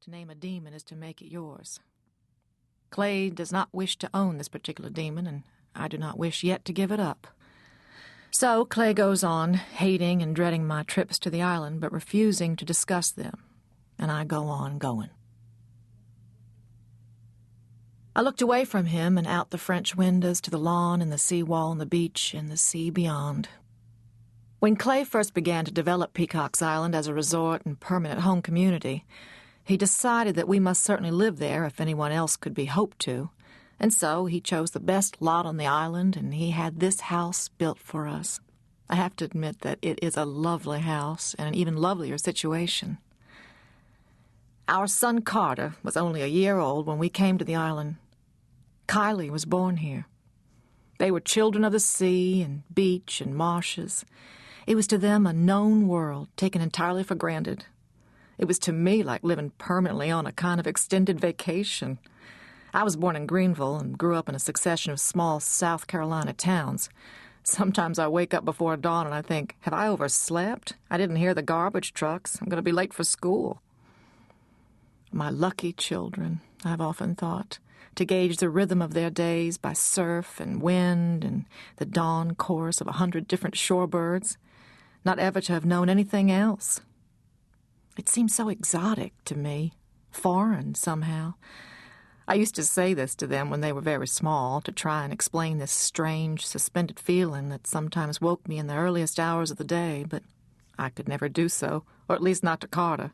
to name a demon is to make it yours. Clay does not wish to own this particular demon, and I do not wish yet to give it up. So Clay goes on, hating and dreading my trips to the island, but refusing to discuss them, and I go on going. I looked away from him and out the French windows to the lawn and the seawall and the beach and the sea beyond. When Clay first began to develop Peacock's Island as a resort and permanent home community, he decided that we must certainly live there if anyone else could be hoped to, and so he chose the best lot on the island, and he had this house built for us. I have to admit that it is a lovely house and an even lovelier situation. Our son Carter was only a year old when we came to the island. Kylie was born here. They were children of the sea and beach and marshes. It was to them a known world, taken entirely for granted. It was to me like living permanently on a kind of extended vacation. I was born in Greenville and grew up in a succession of small South Carolina towns. Sometimes I wake up before dawn and I think, have I overslept? I didn't hear the garbage trucks. I'm going to be late for school. My lucky children, I've often thought, to gauge the rhythm of their days by surf and wind and the dawn chorus of 100 different shorebirds, not ever to have known anything else. It seems so exotic to me, foreign somehow. I used to say this to them when they were very small, to try and explain this strange, suspended feeling that sometimes woke me in the earliest hours of the day, but I could never do so, or at least not to Carter.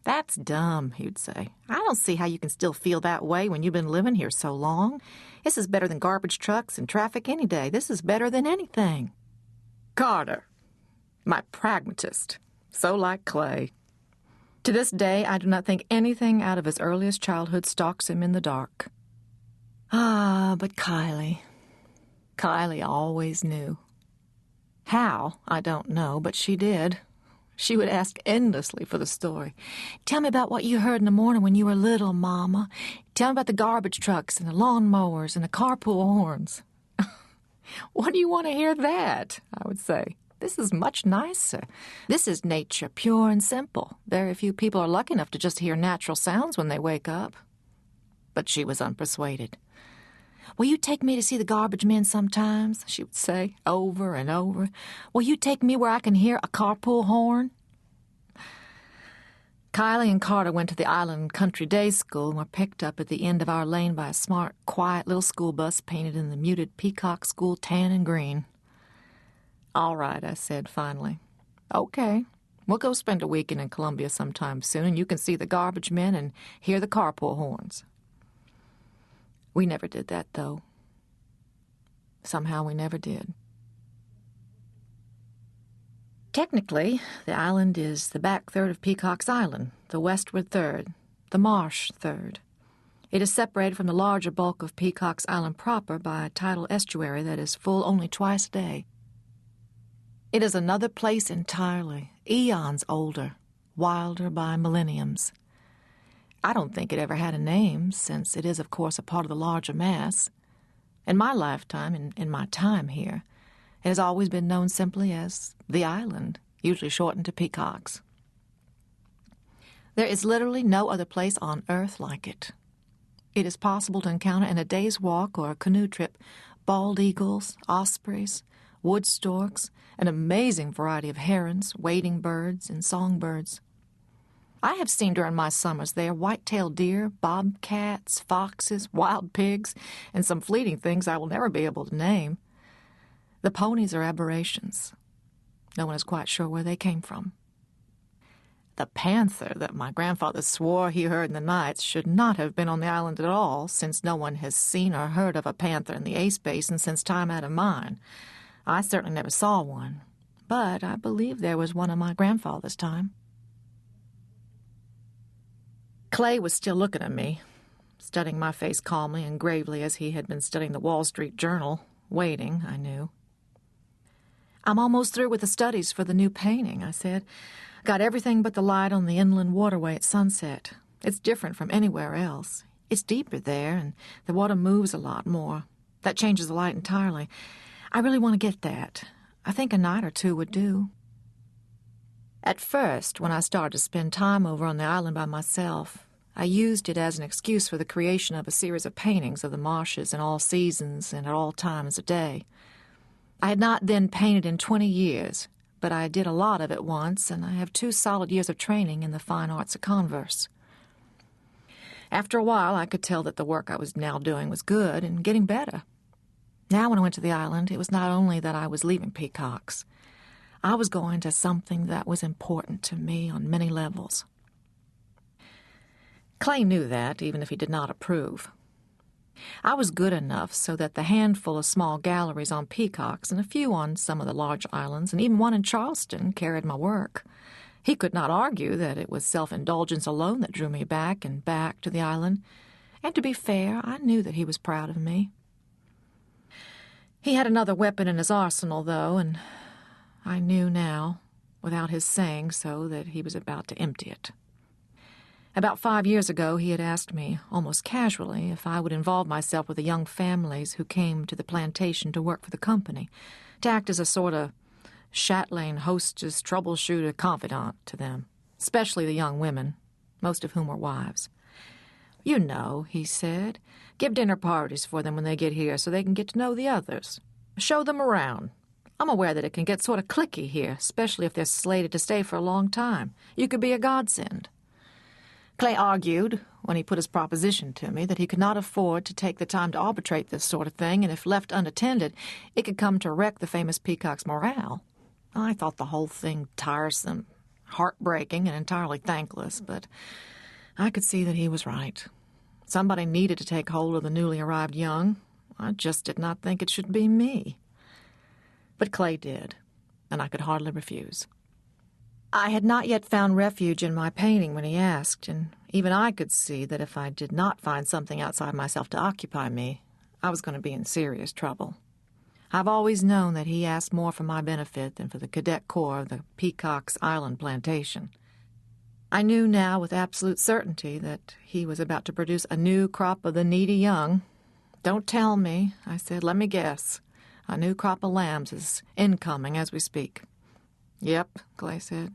"That's dumb," he would say. "I don't see how you can still feel that way when you've been living here so long. This is better than garbage trucks and traffic any day. This is better than anything." Carter, my pragmatist, so like Clay. To this day, I do not think anything out of his earliest childhood stalks him in the dark. But Kylie always knew. How, I don't know, but she did. She would ask endlessly for the story. "Tell me about what you heard in the morning when you were little, Mama. Tell me about the garbage trucks and the lawn mowers and the carpool horns." "What do you want to hear that?" I would say. "This is much nicer. This is nature, pure and simple. Very few people are lucky enough to just hear natural sounds when they wake up." But she was unpersuaded. "Will you take me to see the garbage men sometimes?" she would say, over and over. "Will you take me where I can hear a carpool horn?" Kylie and Carter went to the Island Country Day School and were picked up at the end of our lane by a smart, quiet little school bus painted in the muted Peacock School tan and green. "All right," I said finally. "Okay, we'll go spend a weekend in Columbia sometime soon, and you can see the garbage men and hear the carpool horns." We never did that, though. Somehow we never did. Technically, the island is the back third of Peacock's Island, the westward third, the marsh third. It is separated from the larger bulk of Peacock's Island proper by a tidal estuary that is full only twice a day. It is another place entirely, eons older, wilder by millenniums. I don't think it ever had a name, since it is, of course, a part of the larger mass. In my lifetime, in my time here, it has always been known simply as the island, usually shortened to Peacock's. There is literally no other place on earth like it. It is possible to encounter in a day's walk or a canoe trip bald eagles, ospreys, wood storks, an amazing variety of herons, wading birds, and songbirds. I have seen during my summers there white-tailed deer, bobcats, foxes, wild pigs, and some fleeting things I will never be able to name. The ponies are aberrations. No one is quite sure where they came from. The panther that my grandfather swore he heard in the nights should not have been on the island at all, since no one has seen or heard of a panther in the Ace Basin since time out of mind. I certainly never saw one, but I believe there was one in my grandfather's time. Clay was still looking at me, studying my face calmly and gravely as he had been studying the Wall Street Journal, waiting, I knew. "I'm almost through with the studies for the new painting," I said. "Got everything but the light on the inland waterway at sunset. It's different from anywhere else. It's deeper there, and the water moves a lot more. That changes the light entirely. I really want to get that. I think a night or two would do." At first, when I started to spend time over on the island by myself, I used it as an excuse for the creation of a series of paintings of the marshes in all seasons and at all times of day. I had not then painted in 20 years, but I did a lot of it once, and I have 2 solid years of training in the fine arts of converse. After a while, I could tell that the work I was now doing was good and getting better. Now, when I went to the island, it was not only that I was leaving peacocks. I was going to something that was important to me on many levels. Clay knew that, even if he did not approve. I was good enough so that the handful of small galleries on peacocks and a few on some of the large islands, and even one in Charleston, carried my work. He could not argue that it was self-indulgence alone that drew me back and back to the island, and to be fair, I knew that he was proud of me. He had another weapon in his arsenal, though, and I knew now, without his saying so, that he was about to empty it. About 5 years ago, he had asked me, almost casually, if I would involve myself with the young families who came to the plantation to work for the company, to act as a sort of chatelaine, hostess, troubleshooter, confidant to them, especially the young women, most of whom were wives. "You know," he said, "give dinner parties for them when they get here so they can get to know the others. Show them around. I'm aware that it can get sort of cliquey here, especially if they're slated to stay for a long time. You could be a godsend." Clay argued, when he put his proposition to me, that he could not afford to take the time to arbitrate this sort of thing, and if left unattended, it could come to wreck the famous peacock's morale. I thought the whole thing tiresome, heartbreaking, and entirely thankless, but I could see that he was right. Somebody needed to take hold of the newly arrived young. I just did not think it should be me. But Clay did, and I could hardly refuse. I had not yet found refuge in my painting when he asked, and even I could see that if I did not find something outside myself to occupy me, I was going to be in serious trouble. I've always known that he asked more for my benefit than for the cadet corps of the Peacock's Island plantation. I knew now with absolute certainty that he was about to produce a new crop of the needy young. "Don't tell me," I said. "Let me guess. A new crop of lambs is incoming as we speak." "Yep," Clay said.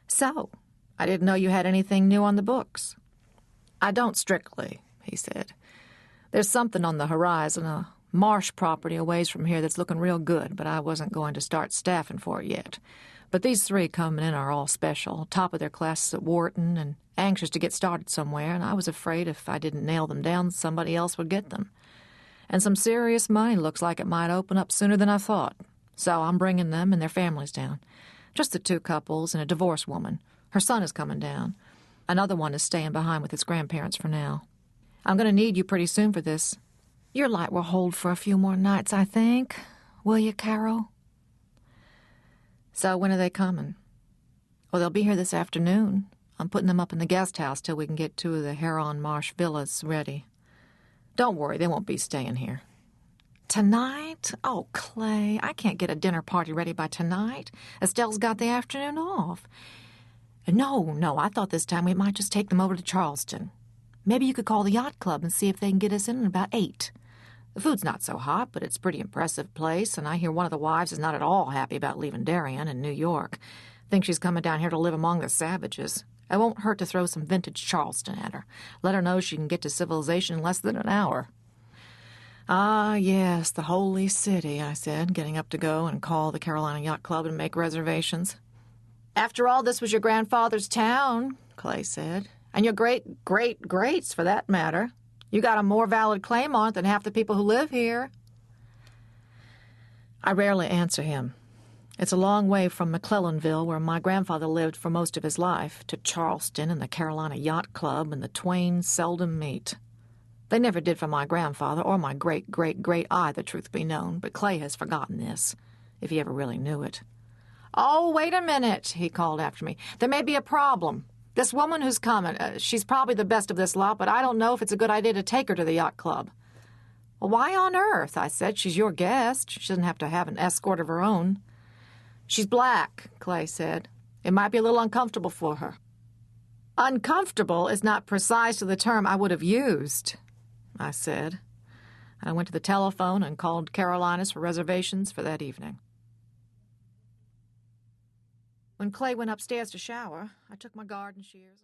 "So, I didn't know you had anything new on the books." "I don't strictly," he said. "There's something on the horizon, a marsh property a ways from here that's looking real good, but I wasn't going to start staffing for it yet. But these 3 coming in are all special, top of their classes at Wharton, and anxious to get started somewhere, and I was afraid if I didn't nail them down, somebody else would get them. And some serious money looks like it might open up sooner than I thought. So I'm bringing them and their families down. Just the 2 couples and a divorced woman. Her son is coming down. Another one is staying behind with his grandparents for now. I'm going to need you pretty soon for this. Your light will hold for a few more nights, I think. Will you, Caro?" "So when are they coming?" "Well, they'll be here this afternoon. I'm putting them up in the guest house till we can get 2 of the Heron Marsh villas ready. Don't worry, they won't be staying here." "Tonight? Oh, Clay, I can't get a dinner party ready by tonight. Estelle's got the afternoon off." No, I thought this time we might just take them over to Charleston. Maybe you could call the yacht club and see if they can get us in at about 8. The food's not so hot, but it's a pretty impressive place, and I hear one of the wives is not at all happy about leaving Darien in New York. Thinks she's coming down here to live among the savages. It won't hurt to throw some vintage Charleston at her. Let her know she can get to civilization in less than an hour." "Ah, yes, the holy city," I said, getting up to go and call the Carolina Yacht Club and make reservations. "After all, this was your grandfather's town," Clay said, "and your great-great-greats, for that matter. You got a more valid claim on it than half the people who live here." I rarely answer him. It's a long way from McClellanville, where my grandfather lived for most of his life, to Charleston and the Carolina Yacht Club, and the twain seldom meet. They never did for my grandfather or my great-great-great either, truth be known, but Clay has forgotten this, if he ever really knew it. "Oh, wait a minute," he called after me. "There may be a problem. This woman who's coming, she's probably the best of this lot, but I don't know if it's a good idea to take her to the yacht club." "Well, why on earth?" I said. "She's your guest. She doesn't have to have an escort of her own." "She's black," Clay said. "It might be a little uncomfortable for her." "Uncomfortable is not precisely the term I would have used," I said. I went to the telephone and called Carolinas for reservations for that evening. When Clay went upstairs to shower, I took my garden shears.